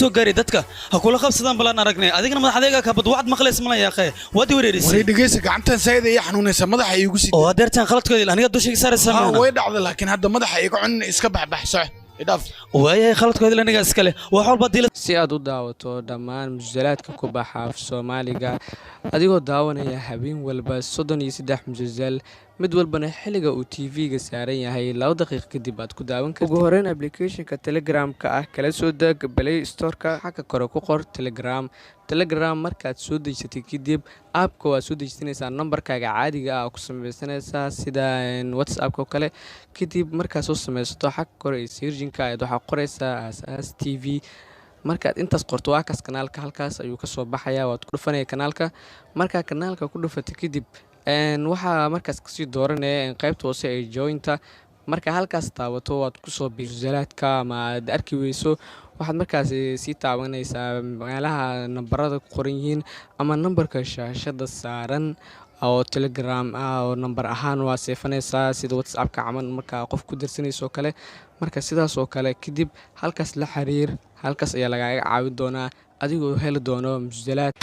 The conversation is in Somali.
soo gaaray dadka ha kula qabsadaan balan aragnay adigana madaxdayga ka bad wacd maqleys ma la yaaqay wadi wareerisay wareey dhageysa gacantan sayid ay xanuunaysa madaxa ay igu sii oo adeertan qaladkoodii aniga dushiga saaraysaa way dhacday laakiin hadda madaxa ay ka cun iska baxbaxso idaf waayay qaladkoodii aniga iskale wax walba diila si aad u daawato dhammaan musalsalaadka ku baxa Soomaaliga adigoo daawanaya habeen walba 33 musalsal mid walbana xiliga uu TV-ga saaran yahay 2 daqiiqo kadib aad ku daawan kartaa ugu horreyn application-ka Telegram-ka ah kala soo deg Play Store-ka xagga kore ku qor Telegram markaad soo dejisato kadib app-ka waa soo dejisanaysaa numberkaaga caadiga ah ku samaysanaysaa sida WhatsApp-ka kale kadib markaad soo samaysato xagga kore searching-ka aad waxa qoraysaa Asaas TV markaad intaas qorto waa kaas kanaalka halkaas ayuu ka soo baxayaa waad ku dhufanay kanaalka marka kanaalka ku dhufato kadib waxa markaas kasii dooranaya qaybta hoose ee jointa marka halkaas taabato waad ku soo biirsalaadka ama aad arki weyso waxaad markaas sii taabanaysaa meelaha nambarada ku qoran yihiin ama nambarka shaashada saaran oo Telegram oo nambar ahaan waa seefanaysaa sida WhatsApp-ka camal marka qof ku dirsanayso kale marka sidaas oo kale kadib halkaas la xiriir halkaas ayaa lagaaga caawin doonaa adigoo heli doono musalsalaad